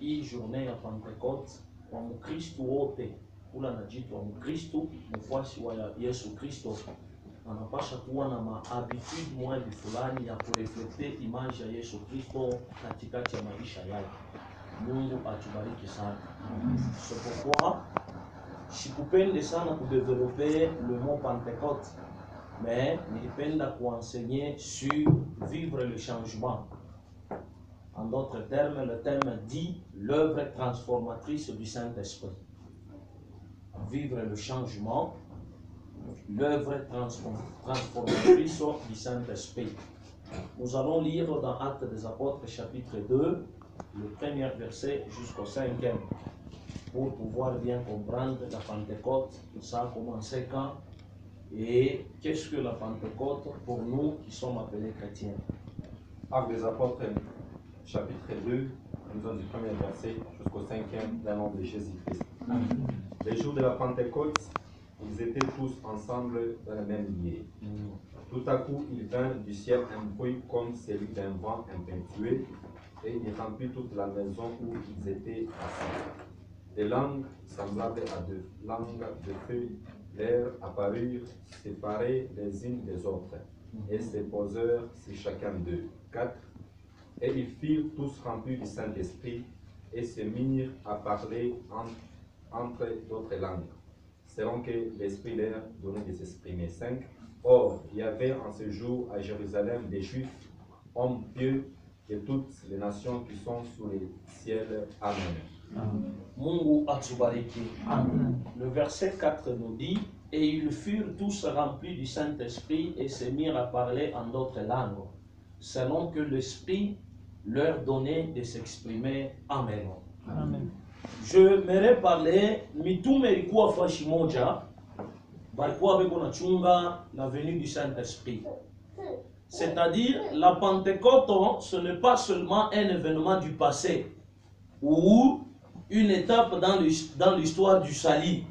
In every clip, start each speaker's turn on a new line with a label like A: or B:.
A: hii journée ya Pentecote kwa Mkristo wote, kula najiitwa Mkristo, mfuasi wa Yesu Kristo, anapasha kuwa na mahabitude mwadi fulani ya kureflekte image ya Yesu Kristo katikati ya maisha yake. Mungu atubariki sana. C'est pourquoi sikupende sana kudeveloper le mot Pentecôte, mais nilipenda kuenseigner sur vivre le changement. En d'autres termes, le thème dit l'œuvre transformatrice du Saint-Esprit. Vivre le changement, l'œuvre transformatrice du Saint-Esprit. Nous allons lire dans Actes des Apôtres chapitre 2, le premier verset jusqu'au 5e, pour pouvoir bien comprendre la Pentecôte, ça a commencé quand et qu'est-ce que la Pentecôte pour nous qui sommes appelés chrétiens.
B: Actes des Apôtres chapitre 2, nous du premier verset jusqu'au 5e dans le nom de Jésus-Christ. Les jours de la Pentecôte, ils étaient tous ensemble dans le même lieu. Tout à coup, il vint du ciel un bruit comme celui d'un vent impétueux, et il remplit toute la maison où ils étaient assis. Des langues semblables à de langues de feu leur apparurent séparées les unes des autres, et se posèrent sur chacun d'eux. 4. Et ils furent tous remplis du Saint-Esprit, et se mirent à parler entre d'autres langues, selon que l'Esprit leur donnait de s'exprimer. 5. Or, il y avait en ce jour à Jérusalem des Juifs, hommes pieux, de toutes les nations qui sont sous le ciel. Amen.
A: Mungu atubariki. Amen. Le verset 4 nous dit, et ils furent tous remplis du Saint-Esprit et se mirent à parler en d'autres langues, selon que l'Esprit leur donnait de s'exprimer. Amen. Amen. Je m'aimerais parler mitume ilikuwa fashi moja balikuwa beko na chunga la venue du Saint-Esprit. C'est-à-dire, la Pentecôte, ce n'est pas seulement un événement du passé ou une étape dans l'histoire du salut,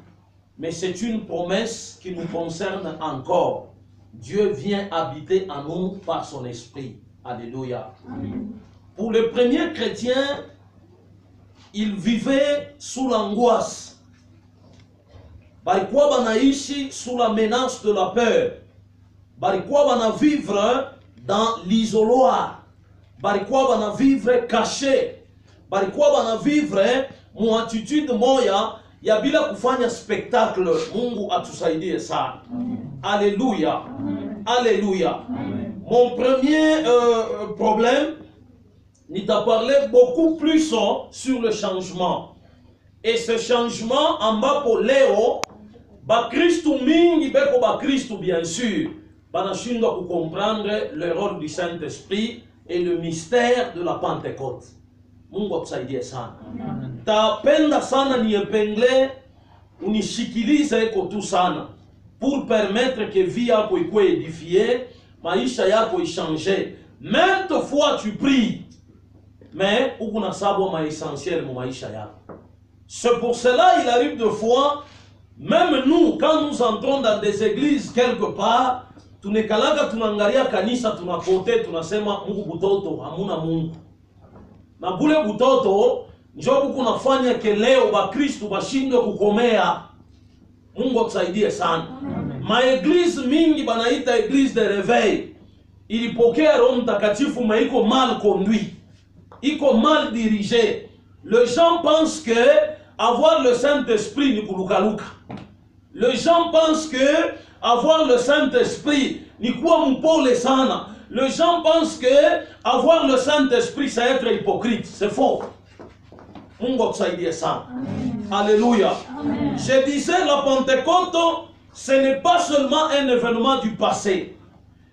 A: mais c'est une promesse qui nous concerne encore. Dieu vient habiter en nous par son esprit. Alléluia. Amen. Pour les premiers chrétiens, ils vivaient sous l'angoisse. Balikuwa banaishi sous la menace de la peur. Balikuwa bana vivre dans l'isoloir. Balikuwa bana vivre caché. Balikuwa bana vivre mu attitude moya ya bila kufanya spectacle. Mungu atusaidie sana. Alléluia. Alléluia. Mon premier problème, il t'a parlé beaucoup plus sur le changement. Et ce changement en bas pour Léo, ba Christou mingi beko ba Christou bien sûr. Banashinga pour comprendre le rôle du Saint-Esprit et le mystère de la Pentecôte. Mungu atusaidie sana. Tapenda sana niepengle unishikilize eko tu sana pour permettre que vie yako ikuwe édifiée, maisha yako ichange. Maintes fois tu pries, mais ukuna sabo ma essentiel mu maisha yako. C'est pour cela il arrive de fois, même nous, quand nous entrons dans des églises quelque part, tunekalaga tunangalia kanisa tunakote tunasema Mungu butoto hamuna Mungu. Na bule butoto njobu kunafanya ke leo ba Kristo bashindwe kukomea. Mungu atusaidie sana. Ma église mingi banaita église de réveil. Ilipokea Roho Mtakatifu mais iko mal conduit. Iko mal dirigé. Les gens pensent que avoir le Saint-Esprit ni kulukaluka. Les gens pensent que avoir le Saint-Esprit ni kuwa mpole sana. Les gens pensent que avoir le Saint-Esprit c'est être hypocrite. C'est faux. Mungu atusaidie sana. Alléluia. Je disais la Pentecôte, ce n'est pas seulement un événement du passé.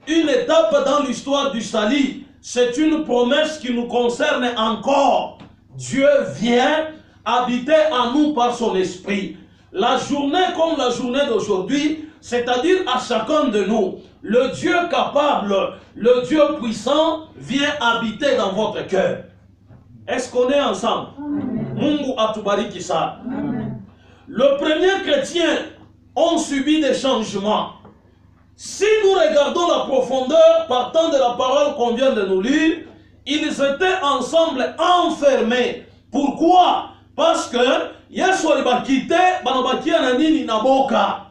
A: Une étape dans l'histoire du salut. C'est une promesse qui nous concerne encore. Dieu vient habiter en nous par son esprit. La journée comme la journée d'aujourd'hui, c'est-à-dire à chacun de nous, le Dieu capable, le Dieu puissant vient habiter dans votre cœur. Est-ce qu'on est ensemble? Mungu atubariki sana. Le premier chrétien ont subi des changements. Si nous regardons la profondeur partant de la parole qu'on vient de nous lire, ils étaient ensemble enfermés Pourquoi? Parce que Yesu alibakite banabakia na nini na boka.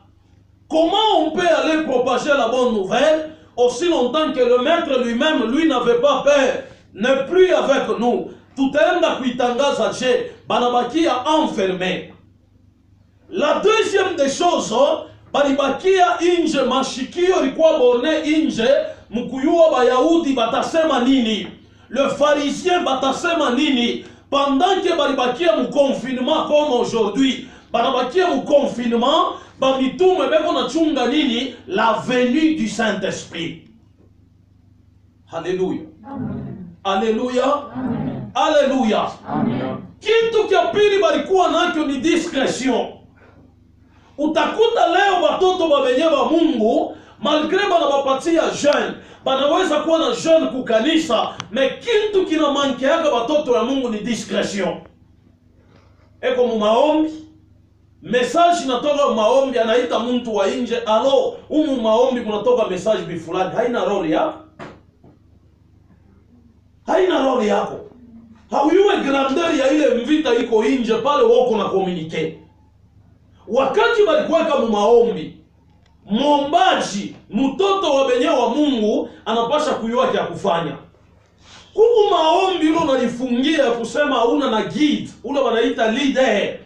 A: Comment on peut aller propager la bonne nouvelle aussi longtemps que le maître lui-même, lui, n'avait pas peur, n'est plus avec nous? Tutaenda kuitangaza je, banabakia enfermé. La deuxième des choses, balibakia inje, mashikio likuwa borne inje, mkuyua bayahudi batasema nini, le pharisien batasema nini, pendant que balibakia mu confinement comme aujourd'hui, banabakia mu confinement, bamitume beko na chunga nini, la venue du Saint-Esprit. Alléluia. Alléluia. Alléluia. Kitu kia pili balikuwa nakyo ni discrétion. Utakuta leo watoto babenye ba Mungu, malgré banabapatia jeune, banaweza kuwa na jeune kukanisa, mais kitu kina mankeaga watoto ya Mungu ni discrétion. Eko mu maombi, message inatoka maombi, anaita mtu wa nje, alo, umu maombi kunatoka message bifulani, haina role yako. Haina role yako. Hauyuwe grandeur ya ile mvita iko nje pale wako na communique. Wakati balikuweka mu maombi, mombaji, mtoto wa benye wa Mungu anapasha kuyua kia kufanya. Huku maombi ilo nalifungia kusema una na guide, ule wanaita leader.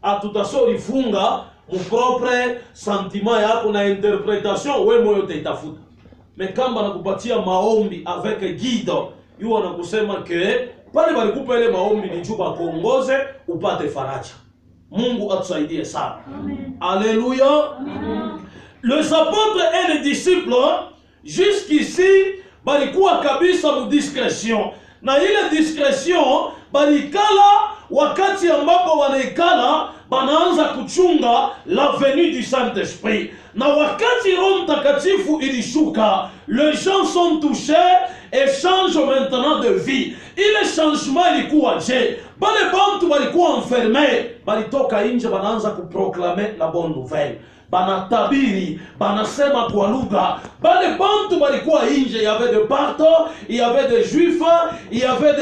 A: Atutasori funga mu propre sentiment yako na interpretation we moyo utaitafuta. Mais kamba nakupatia maombi avec guide, yuwa na kusema ke pale balikupa ile maombi ni juba kuongoze upate faraja. Mungu atusaidie sana. Alléluia. Les apôtres et les disciples jusqu'ici balikuwa kabisa mu discrétion. Na ile discrétion balikala wakati ambapo wanaikala banaanza kuchunga la venue du Saint-Esprit. Na wakati Roho Mtakatifu ilishuka, les gens sont touchés et changent maintenant de vie. Ile changement ilikuwa je? Bale bantu balikuwa enfermé, balitoka nje banaanza kuproclamer la bonne nouvelle. Banatabiri, banasema kwa lugha. Bale bantu balikuwa nje, il y avait des partos, il y avait des juifs, il y avait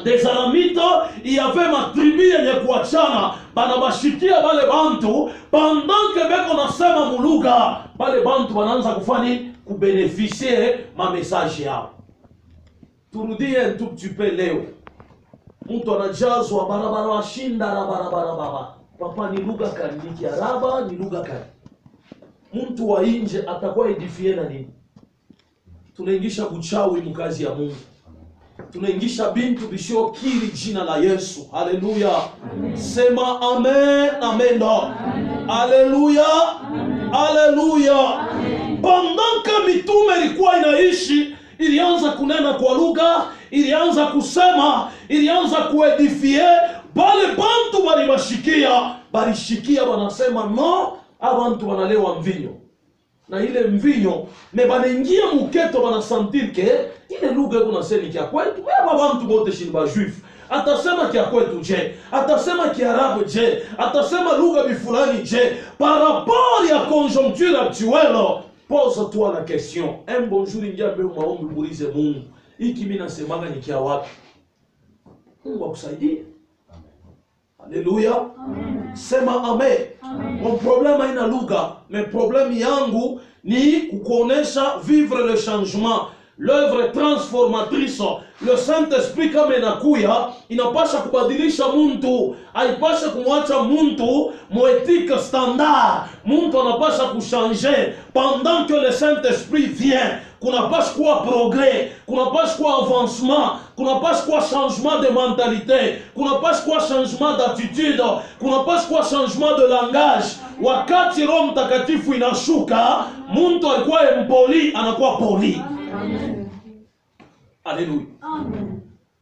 A: des alamites, il y avait ma tribu yenye kuachana, banabashikia bale bantu, pendant que beko nasema muluga, bale bantu banaanza kufani kubénéficier ma message yao. Turudie un tout petit peu leo. Mtu anajazwa barabara washinda na barabara baba. Papa ni lugha kani, ni Kiaraba, ni lugha kani. Mtu wa nje atakuwa edifie na nini? Tunaingisha buchawi mkazi ya Mungu. Tunaingisha bintu bisho kiri jina la Yesu. Haleluya. Sema amen, amen. Haleluya. Haleluya. Pendant que mitume ilikuwa inaishi, ilianza kunena kwa lugha, ilianza kusema, ilianza kuedifie, bale bantu balishikia wanasema no, abantu wanalewa mvinyo. Na ile mvinyo, me banaingia muketo banasentir ke ile lugha kuna sema kia kwetu, wema bantu bote shini ba juif. Atasema kia kwetu je, atasema Kiarabu je, atasema lugha bifulani je. Par rapport ya conjoncture actuelle, pose-toi la question. Un bonjour ingia mbele maombi muulize Mungu, hiki mimi nasemaga ni kia wapi? Mungu akusaidie. Alléluia. Sema amen. Mon problème haina lugha, mais problème yangu ni kukuonesha vivre le changement, l'œuvre transformatrice. Le Saint-Esprit kama inakuya, inapasha kubadilisha muntu, haipasha kumwacha muntu moetike standard. Muntu anapasha kuchanger pendant que le Saint-Esprit vient. Kunapasha kuwa progrès, kunapasha kuwa avancement, kunapasha kuwa changement de mentalité, kunapasha kuwa changement d'attitude, kunapasha kuwa changement de langage. Wakati Roho Mtakatifu inashuka, muntu alikuwa mpoli anakuwa poli. Alléluia.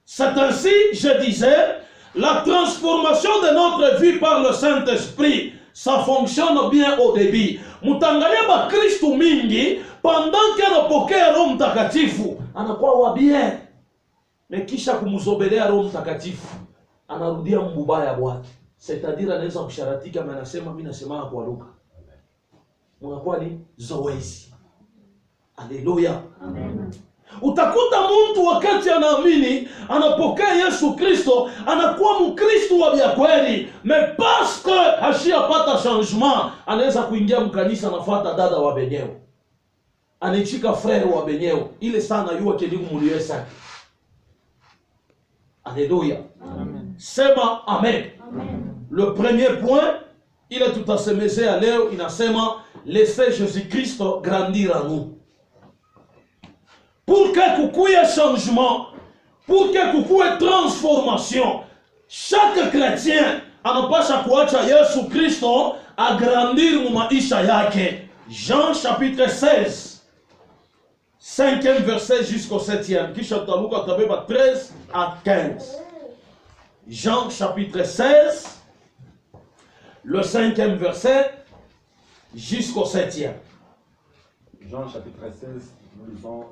A: C'est ainsi, je disais, la transformation de notre vie par le Saint-Esprit, ça fonctionne bien au début. Mutangalia ba Kristo mingi, pendant que anapokea Roho Mtakatifu, anakuwa wa bien. Mais kisha kumuzobelea Roho Mtakatifu, anarudia mbubaya bwake. C'est-à-dire anaweza kusharatika na anasema mimi nasema kwa lugha. Unakuwa ni zoezi. Alléluia. Amen. Utakuta mtu wakati anaamini, anapokea Yesu Kristo, anakuwa mkristo wa vya kweli, mais parce que hashiyapata changement, anaweza kuingia mkanisa anafuata dada wa benyeo, anaichika frère wa benyeo, ile sana yuwa keligu muliwesa. Alléluia. Sema amen. Le premier point, il est tout à semesé à leo, inasema laissez Jésus-Christ grandir en nous. Pour que kukuye changement, pour que kukuye transformation, chaque chrétien anapasha kuacha Yesu Kristo agrandir mu maisha yake. Jean chapitre 16, 5e verset jusqu'au 7e. Kisha tutaluka tabeba 13 à 15. Jean chapitre 16, le 5e verset jusqu'au 7e.
B: Jean chapitre 16, nous lisons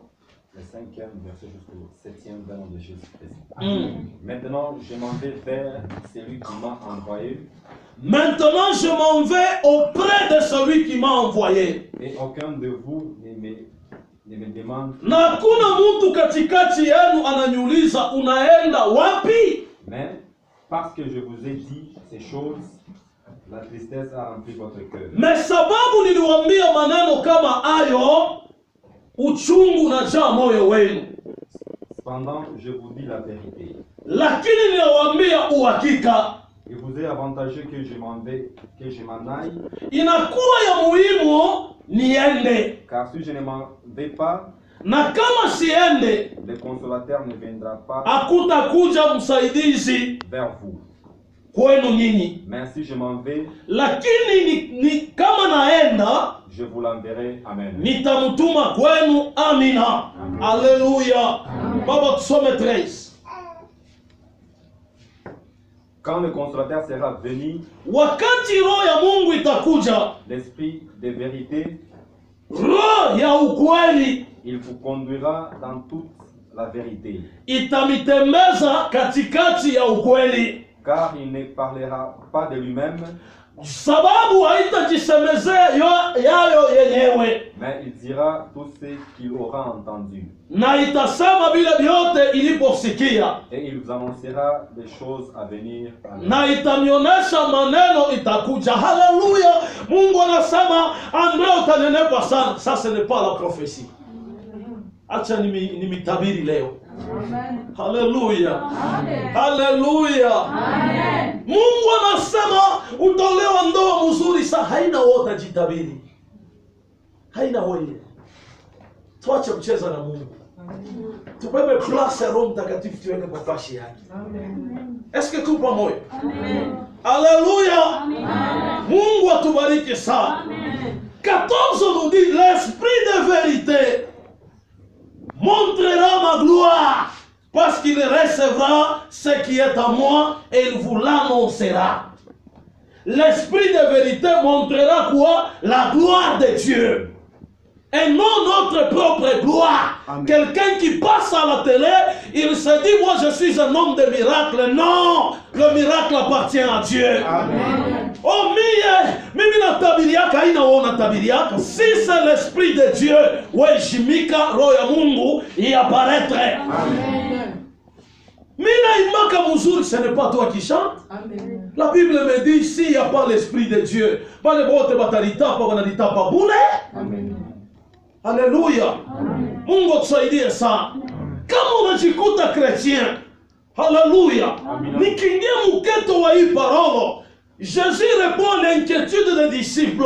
B: le 5e verset jusqu'au 7e vers de Jésus-Christ. Maintenant, je m'en vais vers celui qui m'a envoyé.
A: Maintenant, je m'en vais auprès de celui qui m'a envoyé.
B: Et aucun de vous ne me demande.
A: Na kuna mtu katikati yenu ananiuliza unaenda wapi?
B: Mais parce que je vous ai dit ces choses, la tristesse a rempli votre cœur.
A: Mais sababu niliwaambia maneno kama ayo, uchungu unajaa moyo wenu.
B: Cependant, je vous dis la vérité.
A: Lakini ninawaambia uhakika.
B: Il vous est avantageux que je m'en aille.
A: Inakuwa ya muhimu niende.
B: Car si je ne m'en vais pas,
A: na kama siende,
B: le consolateur ne viendra pas
A: hakutakuja msaidizi
B: vers vous.
A: kwenu nyinyi.
B: Mais si je m'en vais,
A: Lakini kama naenda,
B: je vous l'enverrai. Amen.
A: nitamtuma kwenu. Amina. Alléluia. Baba tusome 13.
B: Quand le consolateur sera venu,
A: Wakati roho ya Mungu itakuja,
B: l'esprit de vérité,
A: roho ya ukweli,
B: il vous conduira dans toute la vérité.
A: itamitembeza katikati ya ukweli.
B: Car il ne parlera pas de lui-même,
A: Sababu haitajisemezea yayo yenyewe,
B: mais il dira tout ce qu'il aura entendu.
A: na itasema vile vyote iliposikia,
B: Et il vous annoncera des choses à venir. Amen.
A: na itamionyesha maneno itakuja. Haleluya. Mungu anasema Andrea utanenepa sana. Ça ce n'est pas la prophétie. Acha nimitabiri leo.
C: Amen.
A: Haleluya.
C: Amen.
A: Haleluya.
C: Amen.
A: Mungu anasema utaolewa ndoa mzuri sana. Haina wote jitabiri. Haina wewe. Tuache mcheza na Mungu. Tubebe place ya Roho Mtakatifu tuweke kwa fashi yake. Est-ce que tu pamoja?
C: Amen.
A: Alléluia.
C: Amen.
A: Mungu atubariki sana.
C: Amen.
A: 14 nous dit l'esprit de vérité montrera ma gloire parce qu'il recevra ce qui est à moi et il vous l'annoncera. L'esprit de vérité montrera quoi? La gloire de Dieu. Et non notre propre gloire. Quelqu'un qui passe à la télé, il se dit, moi je suis un homme de miracle. Non, le miracle appartient à Dieu.
C: Amen.
A: Oh mimi natabiriaka haina wewe unatabiriaka. Si c'est l'esprit de Dieu, wewe jimika roho ya Mungu iapparaître.
C: Amen.
A: Mina imaka mzuri, ce n'est pas toi qui chante.
C: Amen.
A: La Bible me dit, s'il n'y a pas l'esprit de Dieu, bale bote batalitapa wanalitapa bule.
C: Amen.
A: Alléluia.
C: Amen.
A: Mungu tusaidie sana. Kama unajikuta chrétien, haleluya, nikiingia mketo wa hii parole, Jésus répond à l'inquiétude des disciples.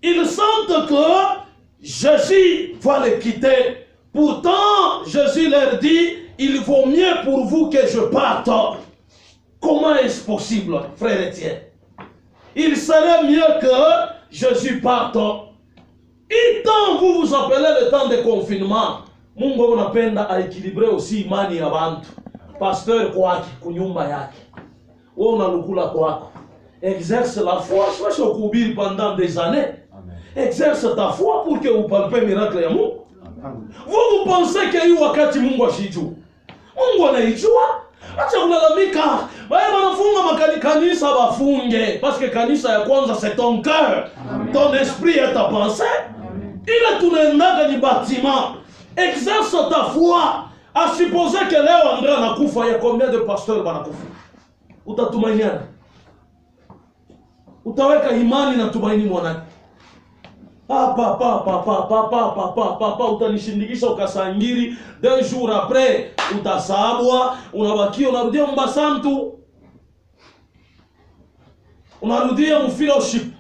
A: Ils sentent que Jésus va les quitter. Pourtant, Jésus leur dit, il vaut mieux pour vous que je parte. Comment est-ce possible, frère Étienne? Il serait mieux que Jésus parte. Et tant vous vous appelez le temps de confinement, Mungu anapenda aéquilibrer aussi imani ya bantu. Pasteur kwake, kunyumba yake. Wewe unalukula kwako. Exerce la foi. Je vais kuhubiri pendant des années.
B: Amen.
A: Exerce ta foi pour que vous palpez miracle ya Mungu. Vous pensez que hii wakati Mungu ashijua? Mungu anaijua. Acha kulalamika. Wao wanafunga kanisa bafunge parce que kanisa ya kwanza c'est ton cœur. Ton esprit et ta pensée. Ile tunaendaga ni bâtiment. Exerce ta foi. À supposer que leo André anakufa, il y a combien de pasteurs banakufa? Utatumainia? Utaweka imani na tumaini mwanani? Papa, utanishindikisha ukasangiri, 2 jours après utasabwa, unabakia unarudia mbasantu, unarudia mfellowship,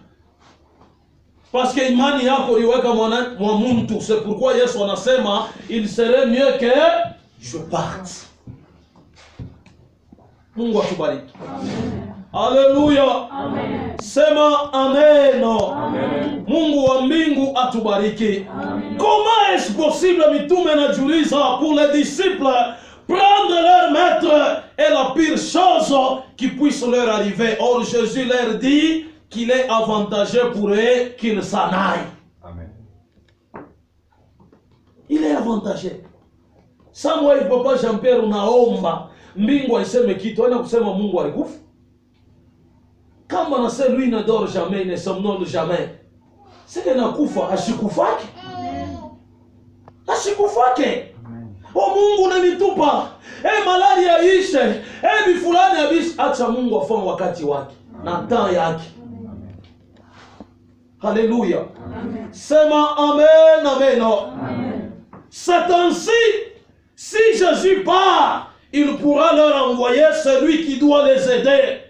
A: parce que imani yako iweka mwa muntu. C'est pourquoi Yesu anasema il serait mieux que je parte. Mungu atubariki. Alléluia.
C: Amen.
A: Sema amen.
C: Amen.
A: Mungu wa mbingu atubariki.
C: Amen.
A: Comment est-ce possible, mitume najiuliza, pour les disciples, prendre leur maître est la pire chose qui puisse leur arriver? Or Jésus leur dit qu'il est avantageux pour eux qu'ils s'en aillent.
B: Amen.
A: Il est avantageux. Samuel papa Jean-Pierre unaomba mbingu aiseme kitu, aina kusema Mungu alikufa. Kama na sasa lui ne dort jamais, ne somnole jamais. C'est que nakufa ashikufake. Ashikufake. O Mungu unanitupa. Malaria ishe. Bifulani abishi, acha Mungu afanye wakati wake na temps yake. Alléluia. Sema amen, amen. Amen. C'est ainsi, si Jésus part, il pourra leur envoyer celui qui doit les aider.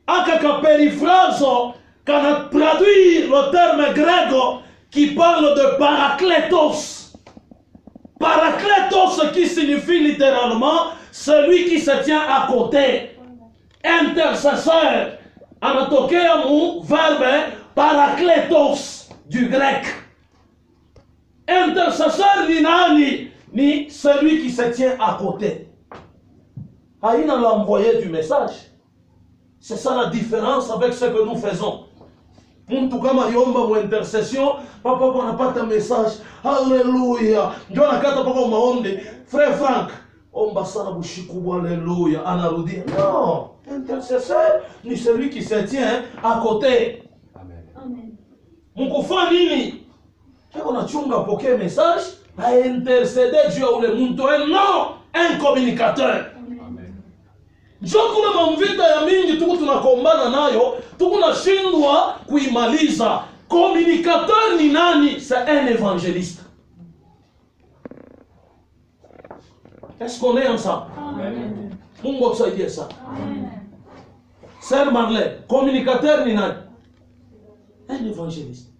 A: Akaka périphrase, quand on traduit le terme grec qui parle de parakletos. Parakletos qui signifie littéralement celui qui se tient à côté. Intercesseur. Anatokea mu verbe parakletos du grec. Intercesseur ni nani? Ni celui qui se tient à côté. Aïna l'a envoyé du message. C'est ça la différence avec ce que nous faisons. Muntu kama yomba mu intercession, papa anapata message. Alléluia. Ndio nakata papa maombi. Frère Frank, omba sana bushiku, alléluia. Anarudia. Non, intercesseur ni celui qui se tient à côté.
B: Amen.
A: Mkufa nini? Kiko nachunga pokea message, a intercéder Dieu ou le muntu, non, un communicateur. Jokule mamvita ya mingi tuku tunakombana nayo, tuku nashindwa kuimaliza. Communicateur ni nani? C'est un évangéliste. Est-ce qu'on est ensemble?
C: Amen.
A: Mungu tusaidie ça.
C: Amen.
A: Sœur Marlène, communicateur ni nani? Un évangéliste.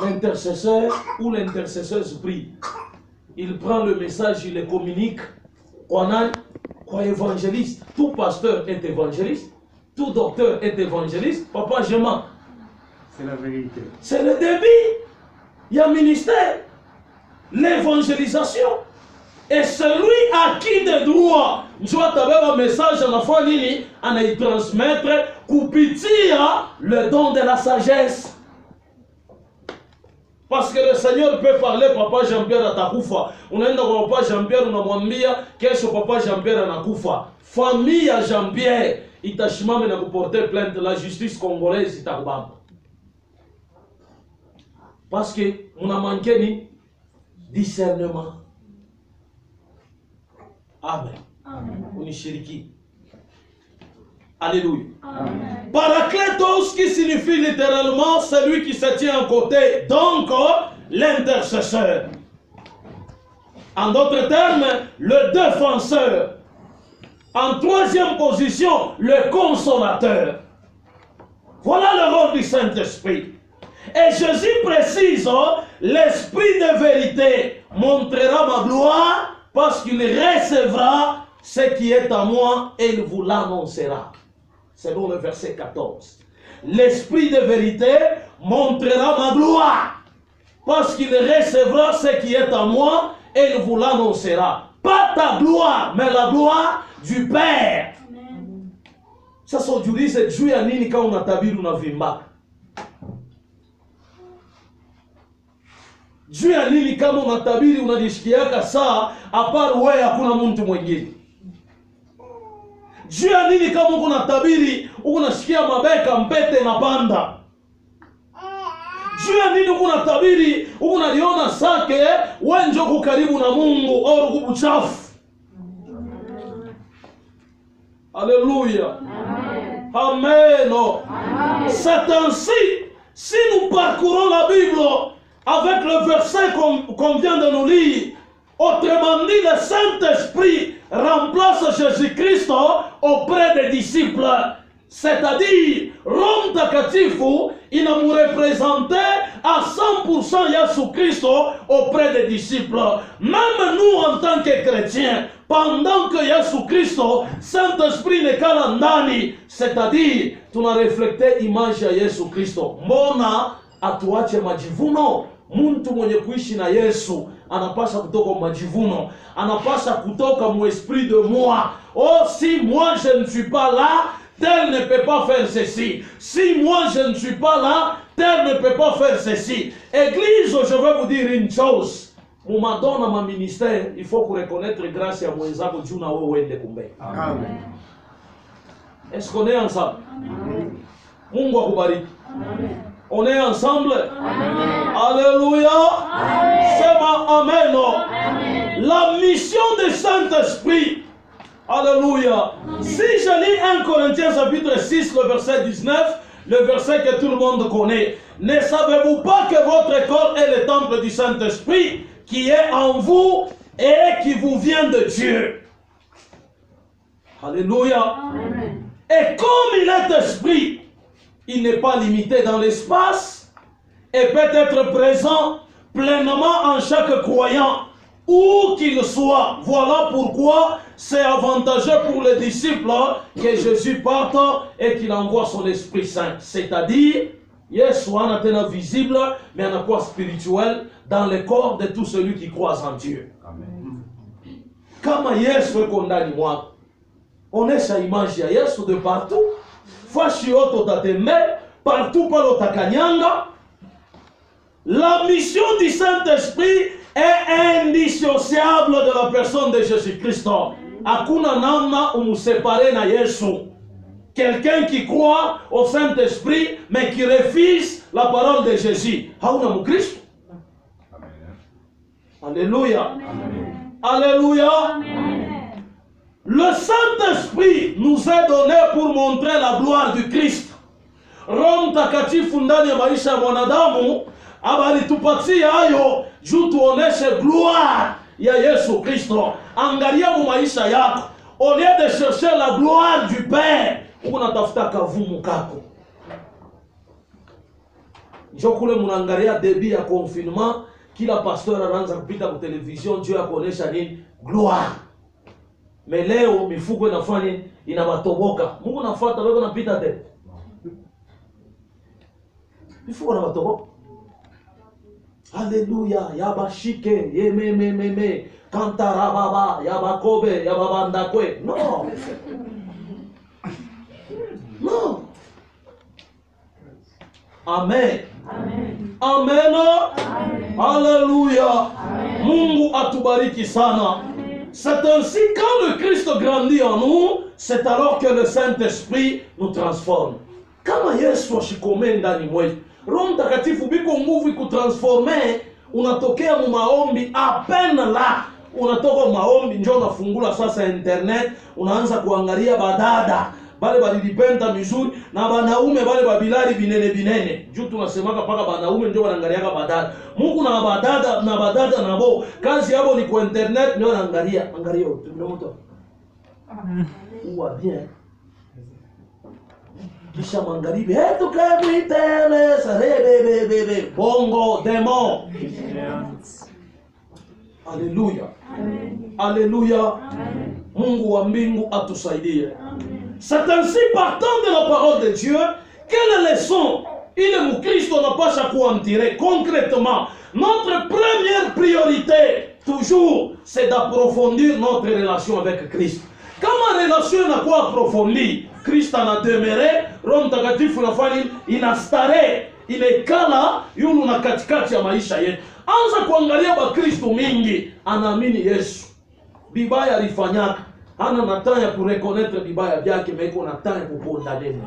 A: L'intercesseur ou l'intercesseuse prie. Il prend le message, il le communique. On a quoi évangéliste? Tout pasteur est évangéliste. Tout docteur est évangéliste. Papa, je mens.
D: C'est la vérité.
A: C'est le début. Il y a un ministère. L'évangélisation. Et celui à qui de droit, je vais t'avoir un message à la fois, on a y transmettre, kupitia le don de la sagesse. Parce que le Seigneur peut parler, papa Jean-Pierre atakufa. Unaenda kwa papa Jean-Pierre unamwambia kesho papa Jean-Pierre anakufa. Famille ya Jean-Pierre itashimama na kuporter plainte, la justice congolaise itakubamba. Parce que muna manqué ni discernement. Amen.
C: Amen.
A: Unishiriki. Alléluia.
C: Amen.
A: Parakletos qui signifie littéralement celui qui se tient à côté, donc l'intercesseur. En d'autres termes, le défenseur. En troisième position, le consolateur. Voilà le rôle du Saint-Esprit. Et Jésus précise, l'Esprit de vérité montrera ma gloire parce qu'il recevra ce qui est à moi et il vous l'annoncera. Selon le verset 14. L'Esprit de vérité montrera ma gloire parce qu'il recevra ce qui est à moi et il vous l'annoncera. Pas ta gloire, mais la gloire du Père.
C: Amen.
A: Sasa ujiulize juu ya nini kama unatabiri unavimbaka? Juu ya nini kama unatabiri unajishikiaka saa apart wewe hakuna mtu mwingine? Juu ya nini kama unatabiri unashikia mabeka mpete na panda? juu ya nini uko natabiri, uko naliona sake wewe ndio uko karibu na Mungu au uko buchafu. Alléluia. Amen. C'est ainsi, si nous parcourons la Bible avec le verset qu'on vient de nous lire, autrement dit, le Saint-Esprit remplace Jésus-Christ auprès des disciples. C'est-à-dire, Roho Mtakatifu inamrepresenter à 100% Yesu-Kristo auprès des disciples. Même nous, en tant que chrétiens, pendant que Yesu-Kristo, Saint-Esprit n'est qu'à ndani, c'est-à-dire, tunareflekte image ya Yesu-Kristo. Mbona atuache majivuno? Muntu mwenye kuishi na Yesu anapasha kutoka majivuno, anapasha kutoka mu esprit de moi. Oh, si moi je ne suis pas là, tel ne peut pas faire ceci. Si moi je ne suis pas là, tel ne peut pas faire ceci. Église, je vais vous dire une chose. Mumadona ma ministère, il faut reconnaître grâce à mwenzako juu na wewe uende kumbe.
D: Amen.
A: Est-ce qu'on est ensemble? Mungu akubariki. On est ensemble? Amen. Alléluia. Sema amen. Amen. La mission du Saint-Esprit. Alléluia. Si je lis 1 Corinthiens chapitre 6, le verset 19, le verset que tout le monde connaît. Ne savez-vous pas que votre corps est le temple du Saint-Esprit qui est en vous et qui vous vient de Dieu? Alléluia. Amen. Et comme il est esprit, il n'est pas limité dans l'espace et peut être présent pleinement en chaque croyant, où qu'il soit. Voilà pourquoi c'est avantageux pour les disciples que Jésus parte et qu'il envoie son Esprit Saint. C'est-à-dire, Yesu ana tena visible, mais en quoi spirituel dans le corps de tout celui qui croit en Dieu. Amen. Kama Yesu eko ndani mwako, onesha image ya Yesu de partout. Fashi yote utatembe, partout pale utakanyanga. La mission du Saint-Esprit est indissociable de la personne de Jésus-Christ. Hakuna namna umusepare na Yesu. Quelqu'un qui croit au Saint-Esprit mais qui refuse la parole de Jésus, hauna mukristo. Alléluia. Alléluia. Le Saint-Esprit nous est donné pour montrer la gloire du Christ. Roho Mtakatifu ndani ya maisha ya mwanadamu abalitupatia hayo juu tuoneshe gloire ya Yesu Kristo. Angalia mu maisha yako, au lieu de chercher la gloire du Père, unatafuta kavumu kako. Njo kule munaangalia debi ya confinement, kila pasteur anaanza kupita kwa television juu ya kuonesha nini? Gloire. Mais leo mifuko inafanya nini? Inabatoboka. Mungu nafuata wewe unapita tena. Mifuko inabatoboka. Alléluia, yabashike, yememememe, kantarababa, yabakobe, yababandakwe. Non. Non. Amen. Amen. Amen. Amen. Alléluia. Amen. Mungu atubariki sana. C'est ainsi quand le Christ grandit en nous, c'est alors que le Saint-Esprit nous transforme. Kama Yesu ashikome ndani mwetu, Roho Mtakatifu biko nguvu kutransforme, unatokea mu maombi à peine là, unatoka maombi njoo unafungula sasa internet, unaanza kuangalia badada bale balilipenda mizuri na banaume bale babilari binene. Juu tunasemaka paka banaume ndio wanaangaliaka badada. Mungu na badada nabo kazi yabo ni kwa internet ndio wanaangalia. Angalia tumemoto. Uwa bien. Kisha magharibi tukae mwitele sarebe bongo demon. Alléluia. Alléluia. Mungu wa mbingu atusaidie. C'est ainsi partant de la parole de Dieu, quelle leçon il est Christ n'a pas chaque fois en tirer concrètement. Notre première priorité, toujours, c'est d'approfondir notre relation avec Christ. Quand ma relation n'a pas approfondi, Christ en a demeuré, Roho Mtakatifu nafanya inastare, inekala yulu na katikati ya maisha yetu. Anza kuangalia ba Kristo mingi anaamini Yesu. Bibaya alifanyaka. Hana na temps ya kureconnaître bibaya byake, mais iko na temps ya kuponda deni.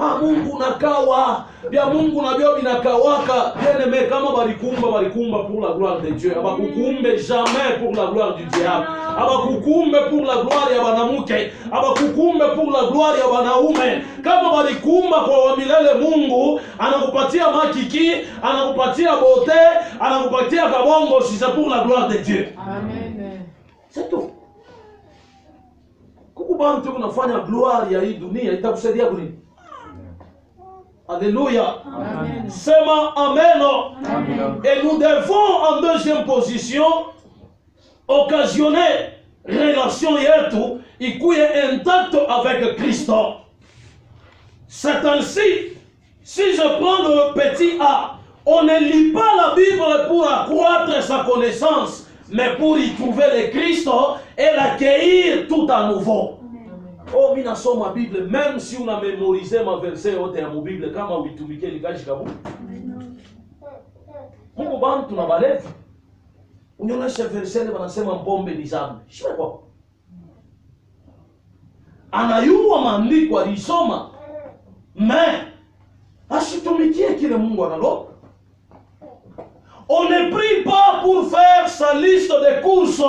A: Mungu nakawa bya Mungu na byo binakawaka. Bien-aimé, kama balikumba pour la gloire de Dieu, abakukumbe jamais pour la gloire du diable, abakukumbe pour la gloire ya banamuke, abakukumbe pour la gloire ya banaume. Kama balikumba kwa wamilele, Mungu anakupatia makiki, anakupatia bote, anakupatia kabongo, si c'est pour la gloire de Dieu.
C: Amen.
A: C'est tout. Kukubantu kunafanya gloire ya hii dunia itakusaidia kuni. Alléluia.
C: Amen.
A: Sema amen.
C: Amen.
A: Et nous devons en deuxième position occasionner relation yetu ikuye intact avec Christ. C'est ainsi, si je prends le petit a, on ne lit pas la Bible pour accroître sa connaissance, mais pour y trouver le Christ et l'accueillir tout à nouveau. Oh, mina soma Bible, même si on a mémorisé ma verset yote ya Bible, kama uitumike likashika Mungu. Mungu bantu na balevu. Unyonyesha verset ile wanasema mpombe ni zambi. Shime kwa. Anayua maandiko alisoma, mais asitumikie kile Mungu analo. On ne prie pas pour faire sa liste de courses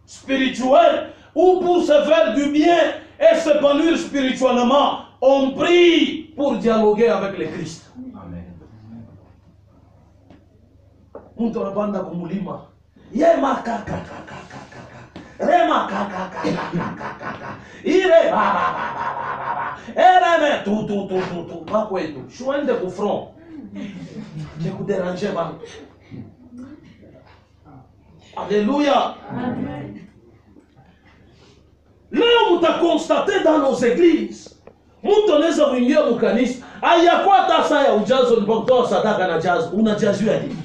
A: spirituelles ou pour se faire du bien et s'épanouir spirituellement. On prie pour dialoguer avec le Christ.
B: Amen.
A: Mtu anapanda kumulima. Yema kaka. Rema kaka. Ire ba. Ereme tu. Pas quoi tout. Chouende ku front. Je vous dérange pas. Alléluia.
C: Amen.
A: Leo mutakonstater dans nos églises, mtu anaweza kuingia mkanisa, hayakuwa hata saa ya ujazo ni kutoa sadaka na jazo, unajazwa nini?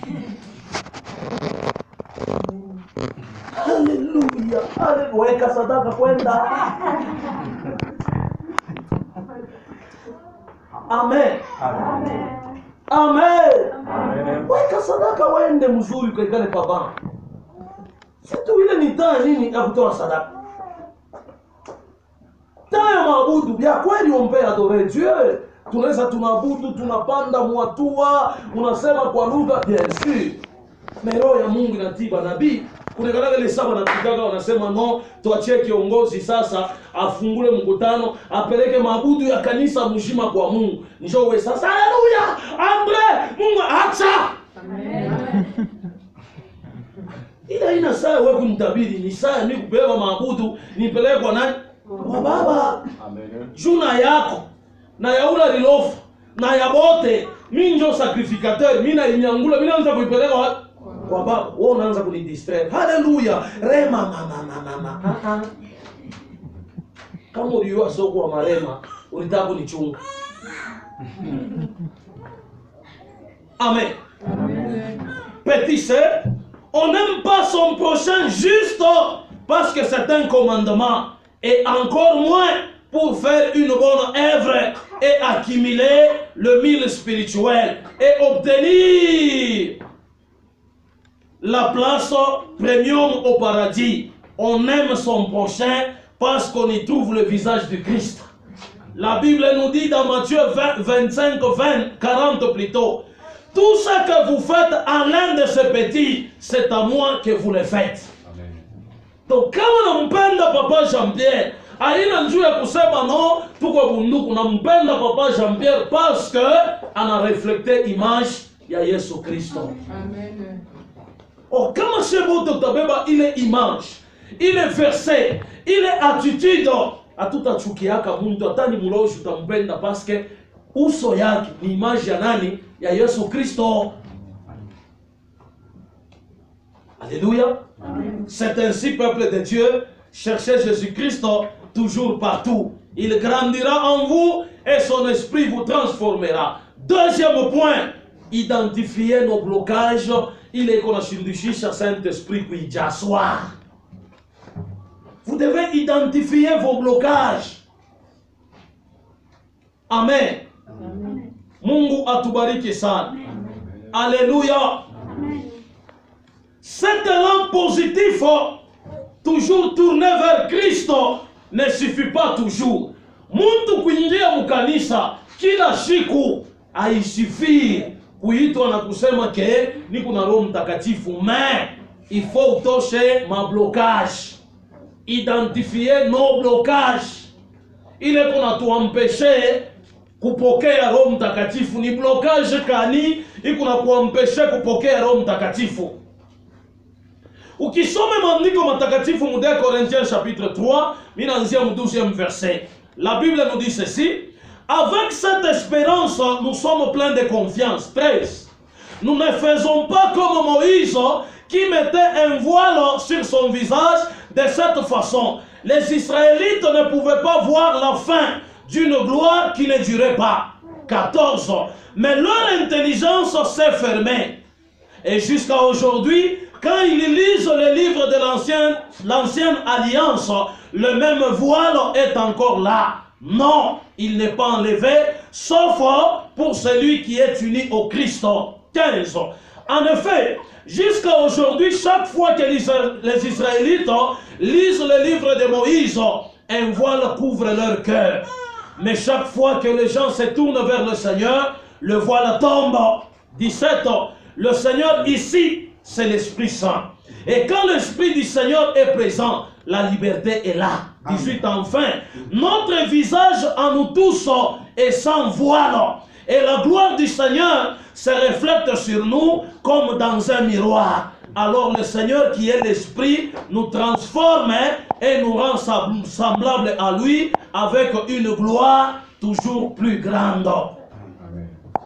A: Haleluya. Weka sadaka kwenda. Amen. Amen. Weka sadaka wende mzuri kwa kale papa. Sasa ile ni taa nini ya kutoa sadaka? Taa maabudu ya kweli ompe adorer Dieu. Tunaweza tunaabudu, tunapanda mwatua, unasema kwa lugha bien sûr. Roho ya Mungu inatiba nabii. Kuna ile saba na kugaga wanasema no, tuachie kiongozi sasa afungule mkutano, apeleke maabudu ya kanisa mzima kwa Mungu. Njoo wewe sasa, haleluya. Andre, Mungu acha.
C: Amen.
A: Ila ina saa wewe kumtabiri, ni saa mimi kubeba maabudu nipeleke kwa nani? Kwa Baba.
B: Amen.
A: Juna yako na ya ula lilofu na ya bote, mimi ndio sacrificateur, mimi na inyangula, mimi naanza kuipeleka kwa Baba. Wewe unaanza kunidistract. Haleluya. Rema mama. Kama uliyua soko wa marema, ulitaka kunichunga. Amen.
C: Amen.
A: Petit sœur, on n'aime pas son prochain juste parce que c'est un commandement, et encore moins pour faire une bonne œuvre et accumuler le mille spirituel et obtenir la place premium au paradis. On aime son prochain parce qu'on y trouve le visage du Christ. La Bible nous dit dans Matthieu 25, 40 plutôt, tout ce que vous faites à l'un de ces petits, c'est à moi que vous le faites.
B: Amen.
A: Donc kama nampenda Papa Jean-Pierre, haina njuu ya kusema no, tuko bunduku, nampenda Papa Jean-Pierre parce que ana reflecte image ya Yesu Kristo.
C: Amen.
A: Oh, kama shebo tutabeba ile image, ile verset, ile attitude, hatutachukiaka mtu hata ni mloshi utampenda parce que uso yake ni image ya nani? Ya Yesu Kristo. Alléluia. C'est ainsi, peuple de Dieu, cherchez Jésus-Christ toujours partout. Il grandira en vous et son esprit vous transformera. Deuxième point, identifier nos blocages. Il est qu'on a shindishisha Saint-Esprit qui jaswa. Vous devez identifier vos blocages. Amen. Mungu atubariki sana. Alléluia. Cet élan positif, toujours tourné vers Christ, ne suffit pas toujours. Muntu kuingia mukanisa, kila siku haisifii kuitwa na kusema ke ni kuna Roho Mtakatifu, mais il faut utoshe mablocage, identifier nos blocages. Ile kuna tuampeshe kupokea Roho Mtakatifu. Ni blocage kani ikuna kuampeshe kupokea Roho Mtakatifu? Ukisome maandiko matakatifu mu 2 Corinthiens chapitre 3, minaanzia mu 12e verset. La Bible nous dit ceci: avec cette espérance, nous sommes pleins de confiance. 13. Nous ne faisons pas comme Moïse qui mettait un voile sur son visage de cette façon. Les Israélites ne pouvaient pas voir la fin d'une gloire qui ne durait pas. 14. Mais leur intelligence s'est fermée. Et jusqu'à aujourd'hui, quand ils lisent les livres de l'ancienne alliance, le même voile est encore là. Non, il n'est pas enlevé, sauf pour celui qui est uni au Christ. 15. En effet, jusqu'à aujourd'hui, chaque fois que les Israélites lisent le livre de Moïse, un voile couvre leur cœur. Mais chaque fois que les gens se tournent vers le Seigneur, le voile tombe. 17. Le Seigneur ici, c'est l'Esprit Saint. Et quand l'Esprit du Seigneur est présent, la liberté est là. 18. Enfin, notre visage à nous tous est sans voile. Et la gloire du Seigneur se reflète sur nous comme dans un miroir. Alors le Seigneur qui est l'Esprit nous transforme et nous rend semblables à lui avec une gloire toujours plus grande.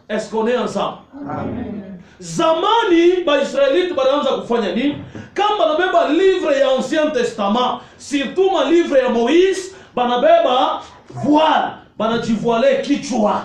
A: Est-ce qu'on est ensemble?
C: Amen.
A: Zamani ba Israelite banaanza kufanya nini? Kama banabeba livre ya Ancien Testament, surtout ma livre ya Moïse, banabeba voile, banajivoile kichwa.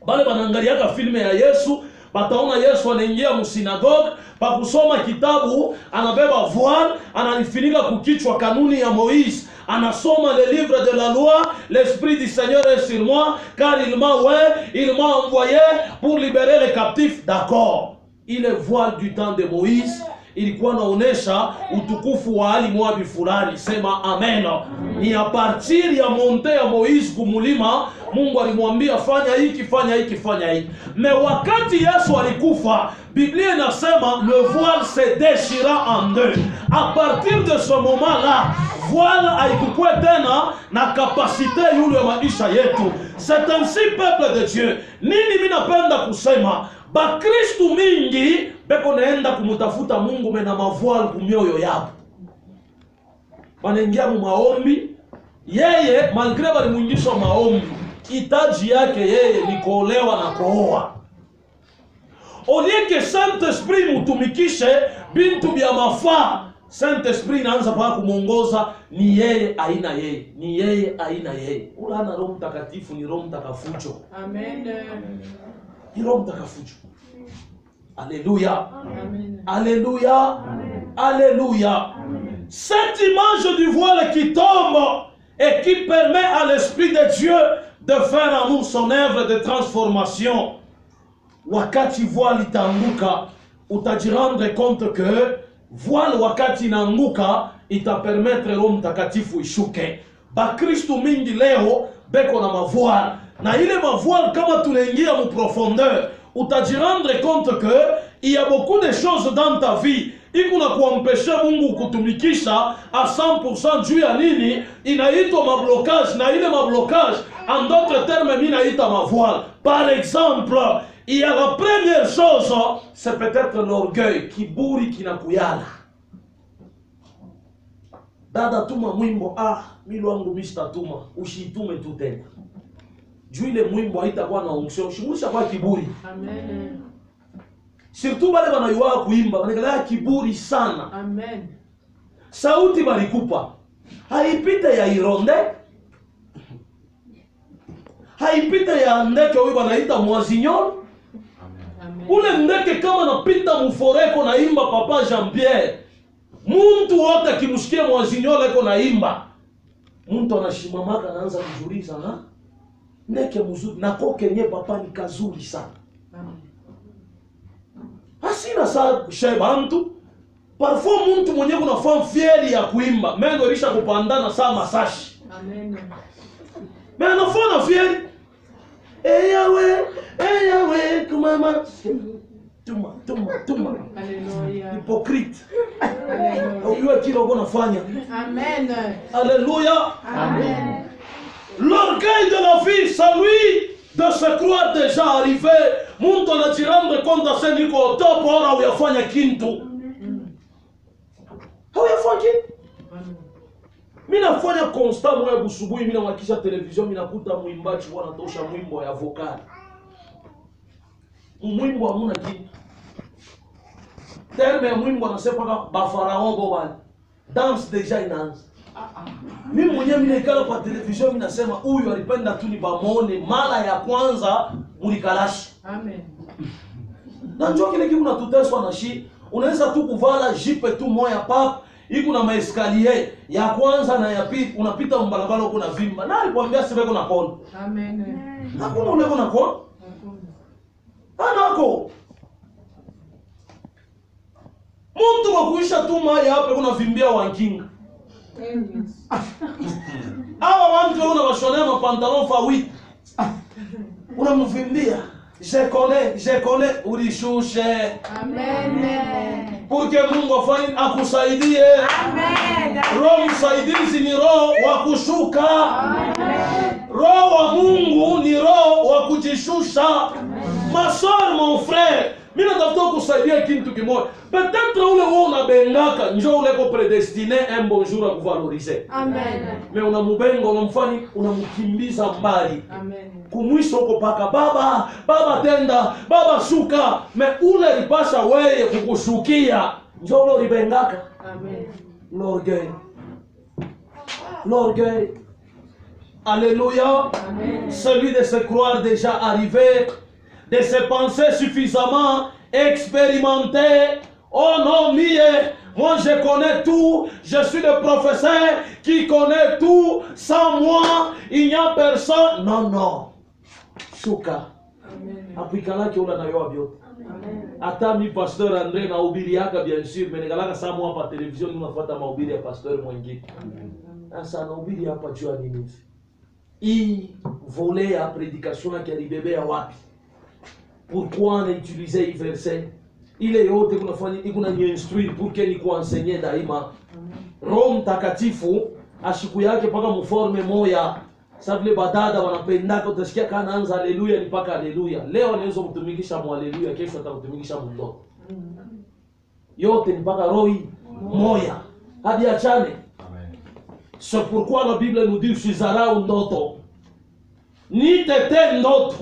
A: Bale banaangaliaka filme ya Yesu, bataona Yesu anaingia mu synagogue, bakusoma kitabu, anabeba voile, analifinika kukichwa kanuni ya Moïse. Anasoma le livre de la loi, l'Esprit du Seigneur est sur moi, car il m'a envoyé pour libérer les captifs. D'accord. Il est voile du temps de Moïse, ilikuwa naonesha utukufu wa hali mwabi fulani. Sema amen. Ni a partir ya monte ya Moïse kumulima, Mungu alimwambia fanya hiki, fanya hiki, fanya hiki. Mais wakati Yesu alikufa, Biblia inasema le voile se déchira en deux. À partir de ce moment-là, voile haikukua tena na kapasite yule ya maisha yetu. C'est ainsi peuple de Dieu. Nini minapenda kusema? Bakristu mingi beko naenda kumutafuta Mungu mena mavoile kumioyo yao. Wanaingia mu maombi, yeye malgré balimuingisha maombi, itaji yake yeye ni kuolewa na kuoa. Au lieu que Saint-Esprit mutumikishe bintu bya mafaa, Saint-Esprit inaanza kwa kumuongoza ni yeye aina yeye, ni yeye aina yeye. Ula na Roho Mtakatifu ni Roho Mtakafucho.
C: Amen.
A: Ni Roho Mtakafucho. Alléluia.
C: Amen.
A: Alléluia. Alléluia. Cette image du voile qui tombe et qui permet à l'Esprit de Dieu de faire en nous son œuvre de transformation. Wakati voile itanguka, utajirendre compte que voile wakati inanguka itapermettre Roho Mtakatifu ishuke. Bakristu mingi leo beko na mavoile. Na ile mavoile kama tunaingia mu profondeur, utajirendre compte que il y a beaucoup de choses dans ta vie ikuna kuampesha Mungu kutumikisha à 100% juu ya nini? Inaitwa mablocage, na ile mablocage en d'autres termes minaita mavoile. Par exemple, il y a la première chose, c'est peut-être l'orgueil, kiburi kinakuyala. Dada tuma mwimbo, mimi wangu mishtatuma, ushitume tu tena. Juu ile mwimbo haitakuwa na unction, shimusha kwa kiburi.
C: Amen.
A: Surtout wale wanayua kuimba, wanaangalia kiburi sana.
C: Amen.
A: Sauti balikupa. Haipite ya ironde. Haipite ya ndeke huyu wanaita mwazinyol.
C: Amen.
A: Ule ndeke kama napita muforeko na imba Papa Jean-Pierre. Muntu wote kimushikia mwazinyol eko na imba. Muntu anashimamaka anaanza kujuliza ndeke mzuri na koke nye papa ni kazuri sana.
C: Amen.
A: Hasina saa sheba mtu. Parfois muntu mwenye kuna fam fieri ya kuimba. Mengo ilisha kupandana saa masashi.
C: Amen.
A: Mais anafanya fieri. Eh Yahweh, kumama. Tuma.
C: Alléluia.
A: Hypocrite.
C: Alléluia.
A: Unajua kile uko unafanya.
C: Amen.
A: Alléluia.
C: Amen.
A: L'orgueil de la vie, c'est lui de se croire déjà arrivé. Mtu anajirendre compte ase niko top ora uyafanya kintu. Hauyafanya kintu. Mimi nafanya constat moya busubuhi, mimi nawakisha television, mimi nakuta mwimbaji wanatosha mwimbo ya vocal. Mwimbo hamuna kitu. Terme ya mwimbo anasema ba farao bo bali. Dance deja inaanza. Mimi mwenyewe mimi nikala kwa television, mimi nasema huyu alipenda tu ni bamone mara ya kwanza mulikalashi.
C: Amen.
A: Na njoo kile kitu unatuteswa na shi, unaweza tu kuvala jipe tu moya pap, iko na maeskalier ya kwanza na ya pili, unapita mbalabala uko na vimba. Na alikwambia sibe kuna kona.
C: Amen.
A: Hakuna ule kuna kona. Anako. Mtu wakuisha tu mai hapa kuna vimbia wankinga. Hawa watu unawashonea mapantalon fa 8. Unamvimbia. Je connais, ulishushe.
C: Amen.
A: Pour que Mungu afanye akusaidie.
C: Amen.
A: Roho msaidizi ni roho wa kushuka.
C: Amen.
A: Roho wa Mungu ni roho wa kujishusha. Ma soeur, mon frère, mimi natafuta kusaidia kitu kimoja. Peut-être ule wewe unabengaka njoo ule ko prédestiné un bon jour à kuvaloriser.
C: Amen.
A: Mais unamubenga unamfanya unamkimbiza mbali.
C: Amen.
A: Kumwisho uko paka baba tenda, baba shuka. Mais ule lipasha wewe kukushukia. Njoo ule ulibengaka.
C: Amen.
A: L'orgueil. Alléluia.
C: Amen.
A: Celui de se croire déjà arrivé, de se penser suffisamment expérimenté. Oh non, moi je connais tout, je suis le professeur qui connaît tout. Sans moi, il n'y a personne. Non. Shuka.
C: Amen.
A: Apikalaki ula na yo abiote.
C: Amen.
A: Ata mi pasteur André na ubiriaka bien sûr, mais negalaka saa mwa pa television unafuata mahubiri ya pasteur mwingine. Sasa anahubiri hapa juu ya nini? Hii volet ya prédication yake alibebea wapi? Pourquoi on a utilisé hii verset? Ile yote kunafanya ikuna ni instruire pour que ni kuenseigner daima. Roho Mtakatifu ashiku yake paka mforme moya. Sasa vile badada wanapendaka utasikia kana anza haleluya ni paka haleluya. Leo anaweza kutumikisha mu haleluya, kesho atakutumikisha mu ndoto. Yote ni paka roho moya. Hadi achane. C'est pourquoi la Bible nous dit usizarau ndoto. Ni tete ndoto.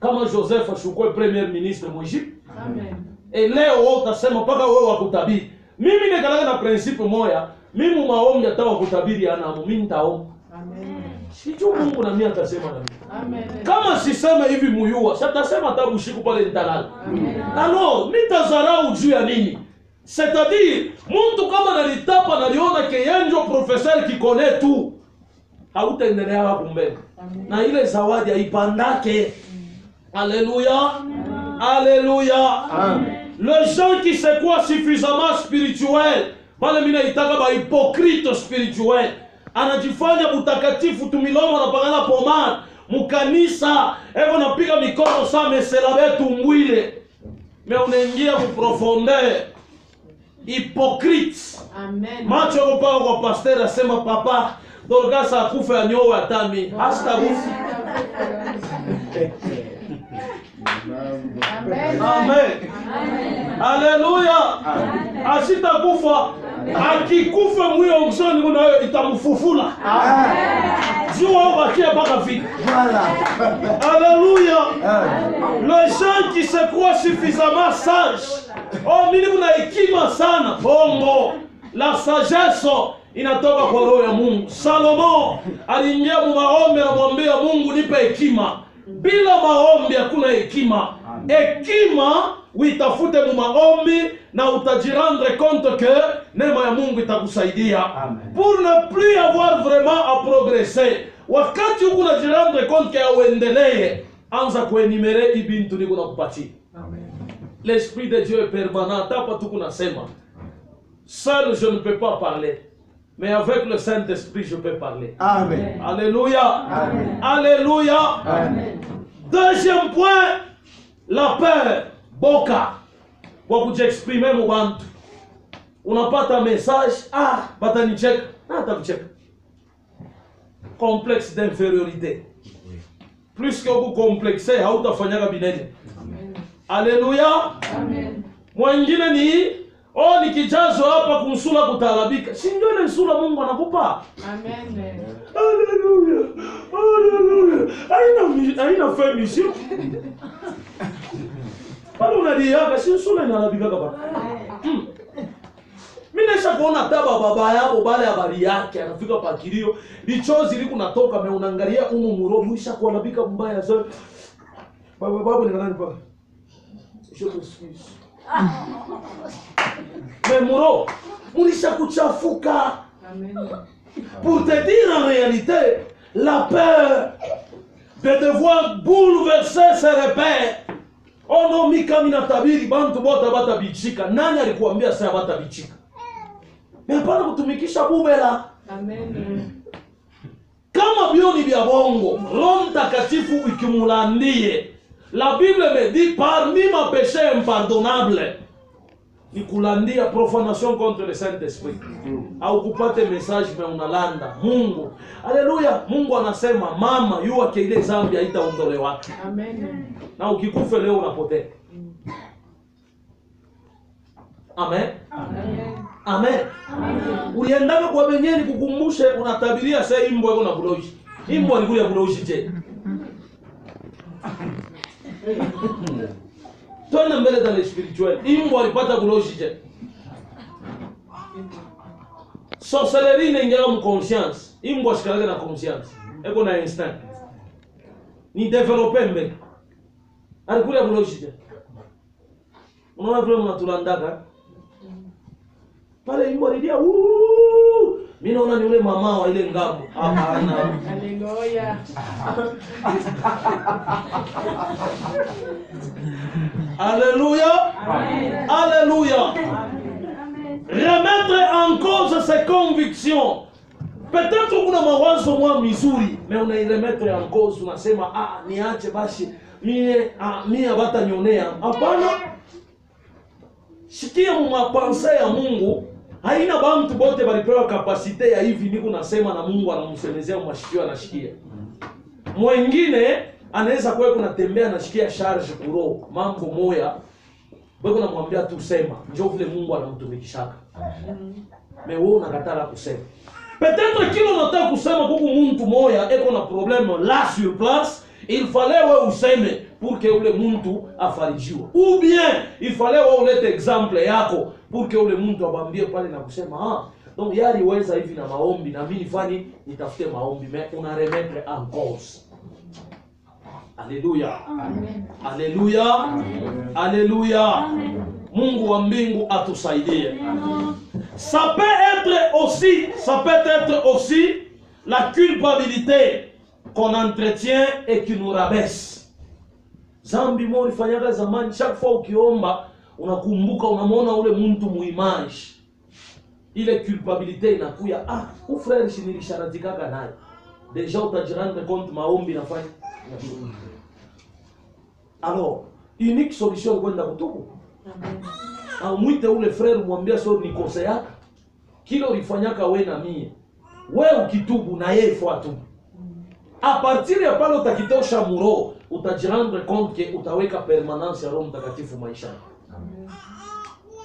A: Kama Joseph ashukue premier ministre mw'Egypte.
C: Amen.
A: Et leo utasema paka wewe wakutabiri. Mimi nikalaka na principe moya, mimi maombi atawa kutabiri anamu, mimi nitaomba.
C: Amen.
A: Sijui Mungu na mimi atasema na mimi.
C: Amen.
A: Kama siseme hivi muyua, sitasema hata bushiku pale nitalala.
C: Amen.
A: Alors, nitazarau juu ya nini? C'est-à-dire, mtu kama nalitapa naliona ke yenjo professeur qui connaît tout, hautaendelea hapo mbele. Na ile zawadi haipandake. Alléluia. Alléluia. Les gens qui se croient suffisamment spirituels, bale mina itaka ba hypocrite spirituel. Anajifanya mutakatifu tumilomo na pagana pomade, mukanisa, eko napiga mikono saa mesela betu mwile. Mais unaingia mu profondeur. Hypocrite.
C: Amen.
A: Macho yako kwa pasteur asema papa, Dorcas akufa ya nyoa atami. Hasta kufa. Amen. Alléluia. Asita kufa. Akikufa mwiyo msoni kuna itamfufula. Jua wakia paka vita. Alléluia. Les gens qui se croient suffisamment sages. Oh, mimi kuna hekima sana. Bongo. La sagesse inatoka kwa roho ya Mungu. Salomo aliingia mu maombi na kumwambia Mungu nipe hekima. Bila maombi hakuna hekima. Hekima uitafute mu maombi na utajirendre compte que neema ya Mungu itakusaidia. Pour ne plus avoir vraiment à progresser. Wakati uko unajirendre compte que uendelee, anza kuenumere ibintu niko nakupatia. L'esprit de Dieu est permanent. Hapa tu kunasema. Seul je ne peux pas parler. Mais avec le Saint-Esprit je peux parler.
D: Amen.
A: Alléluia.
D: Amen.
A: Alléluia.
D: Amen.
A: Deuxième point, la peur. Boka. Kwa kujiexprimer mu bantu. Unapata message, batanicheka. Atakucheka. Complexe d'infériorité. Plus que vous complexez, hautafanyaka binene. Alléluia.
C: Amen.
A: Mwingine ni nikijazwa hapa kumsula kutalabika. Si ndio ile nsula Mungu anakupa?
C: Amen.
A: Hallelujah. Hallelujah. Haina femisio. Pale unaliaka si nsula inalabika kapa. Mimi nesha kuona taba baba yao bale habari yake anafika pakilio. Lichozi liku natoka unaangalia muro mwisha kualabika mbaya sana. Baba ni nani pa? Je m'excuse. Mais Mouro, Mourisha kuchafuka.
C: Amen.
A: Pour te dire en réalité, la peur de devoir bouleverser ses repères. Oh non, mika minatabiri bantu bota bata bichika. Nani alikuambia sasa bata bichika? Hapana kutumikisha bubela.
C: Amen.
A: Kama bioni bya bongo, Roho Mtakatifu ikimulandie. La Bible me dit, parmi mes péchés impardonnables, ni kulandia profanation contre le Saint-Esprit. Au kupate message me unalanda. Mungu. Alléluia. Mungu anasema, mama, yuwa keile zambi haitaondolewa.
C: Amen.
A: Na ukikufa leo unapotea. Amen.
C: Amen.
A: Amen. Uliendaka kwa benyeni kukumbushe unatabiria sasa imbwa yako na buloji. Imbwa ni kule buloji je. Twende mbele dans le spirituel. Imbwa alipata buloji je. Sorcellerie inaingia mu conscience. Imbwa shikalaga na conscience. Eko na instinct. Ni developer mbele. Alikula buloji je. Unaona vile mnatulandaka. Pale imbwa lilia mimi naona ni yule mama wa ile ngambo. Hapana.
C: Alléluia.
A: Alléluia.
C: Amen.
A: Alléluia. Remettre en cause ses convictions. Peut-être kuna mawazo mwa mizuri, mais unairemettre en cause, unasema niache basi mie abatanionea. Hapana. Shikia mu mapense ya Mungu. Haina bantu bote balipewa kapasite ya hivi niko nasema na Mungu anamsemezea mashikio anashikia. Mwingine anaweza kuwa kunatembea anashikia charge kuro mambo moya. Wewe unamwambia tu sema, njoo vile Mungu anamtumikishaka. Mais wewe unakatala kusema. Peut-être kile unataka kusema kwa mtu moya eko na problème là sur place, il fallait wewe useme pour que ule mtu afarijiwe. Ou bien il fallait wewe ulete exemple yako pour que ule mtu abambie pale na kusema donc yari weza hivi na maombi na mimi nifanye nitafute maombi, mais una remettre en cause. Alléluia.
C: Amen.
A: Alléluia. Alléluia. Mungu wa mbingu atusaidie. Ça peut être aussi la culpabilité qu'on entretient et qui nous rabaisse. Zambi mo ifanyaka zamani, chaque fois ukiomba unakumbuka unamwona ule mtu muimage. Ile culpabilité inakuya, u frère shinilisharatikaka naye. Déjà utajirendre compte maombi nafanya. Alors, unique solution kwenda kutubu.
C: Amen.
A: Mwite ule frère mwambia sio nikosea. Kile ulifanyaka we na mie. We ukitubu na yeye fuatu. A partir ya pale utakitosha muro, utajirendre compte que utaweka permanence ya Roho Mtakatifu maisha.
C: Amen.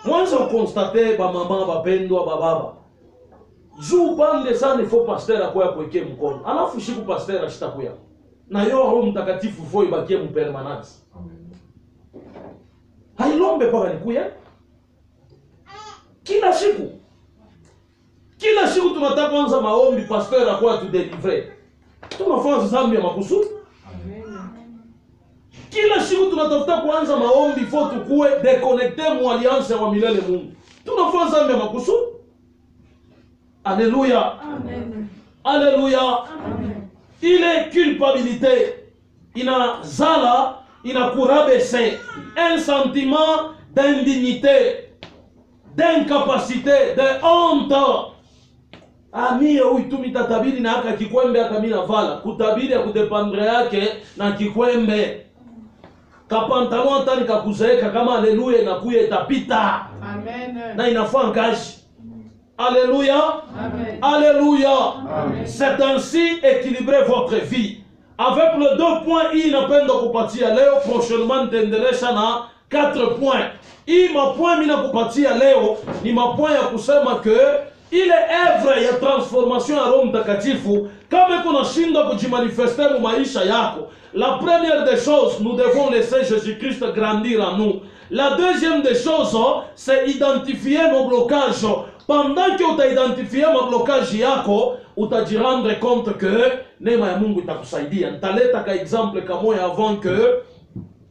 A: Mwanzo constate ba mama bapendwa baba. Juu pande sana ifo pasteur akoya kuwekea mkono. Alafu shiku pasteur ashitakuya. Na yo Roho Mtakatifu fo ibakie mu permanence. Hailombe paka nikuya. Kila siku tunataka kwanza maombi pasteur akoya tu délivrer. Tunafanya zambi ya makusudi.
C: Amen.
A: Kila siku tunatafuta kuanza maombi faut tukue déconnecter mu alliance wa milele Mungu. Tunafanya zambi ya makusudi. Alléluia.
C: Amen.
A: Alléluia.
C: Amen.
A: Ile culpabilité inakurabaisser un sentiment d'indignité, d'incapacité, de honte. Mie huyu tu mitatabiri na haka kikwembe haka mina vala. Kutabiri ya kudependre yake na kikwembe. Kapantalo antani kakuzeeka kama haleluya inakuya itapita.
C: Amen.
A: Na inafaa ngaji. Alléluia.
C: Amen.
A: Alléluia. C'est ainsi équilibrez votre vie. Avec le 2 points, hii napenda kupatia leo, prochainement nitaendelesha na 4 points. Hii mapoint mina kupatia leo ni mapoint ya kusema que ile œuvre ya transformation ya Roho Mtakatifu kama kuna shinda kujimanifester mu maisha yako. La première des choses, nous devons laisser Jésus-Christ grandir en nous. La deuxième des choses, c'est identifier nos blocages. Pendant que tu identifies ma blocage yako, utajirendre compte que neema ya Mungu itakusaidia. Nitaleta ka exemple kamoya avant que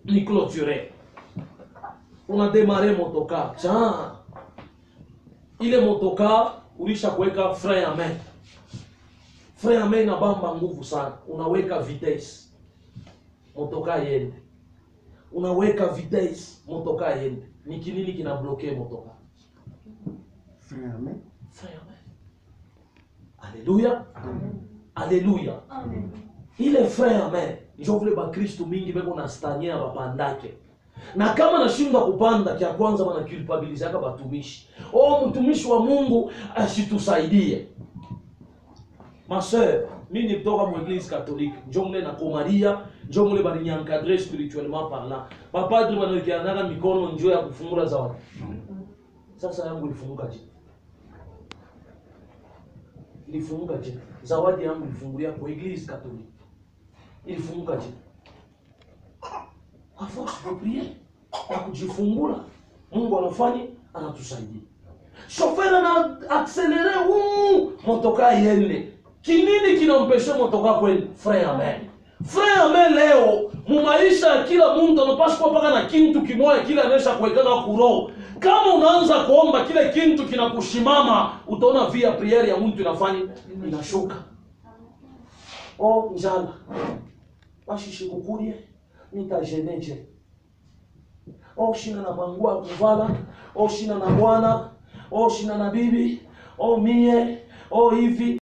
A: ni clôturer. On a démarré motoka. Tiens. Ile motoka ulisha kuweka frein à main. Frein à main na bamba nguvu sana. Unaweka vitesse. Motoka yende. Unaweka vitesse, motoka yende. Ni kinini kina bloquer motoka?
D: Frein à main.
A: Frein à main. Alléluia.
D: Amen.
A: Alléluia.
E: Amen.
A: Ile frein à main, ndio vile ba Kristo mingi beko na stania bapandake. Na kama nashindwa kupanda kia kwanza bana culpabilizaka batumishi. Mtumishi wa Mungu asitusaidie. Ma sœur, mimi nitoka mu église catholique, ndio mle na komaria, ndio mle bali ni encadrer spirituellement parlant. Papa padri wanaokiana mikono njoo ya kufungura zawadi. Sasa yangu ilifunguka je? Ilifunguka je? Zawadi yangu ilifungulia kwa église catholique. Ilifunguka je? À force de prier, na kujifungula, Mungu anafanya anatusaidia. Chauffeur ana accéléré, motoka iende. Kinini kinampesha motoka kwenda? Frein à main. Frein à main leo, mu maisha ya kila mtu anapaswa paka na kintu kimoja kile anaweza kuwekana kuroho. Kama unaanza kuomba kile kintu kinakushimama, utaona via priere ya mtu inafanya inashuka. Njala. Bashishi kukurie, nitajeneje. Shina na mangua kuvala, shina na bwana, shina na bibi, mie, hivi.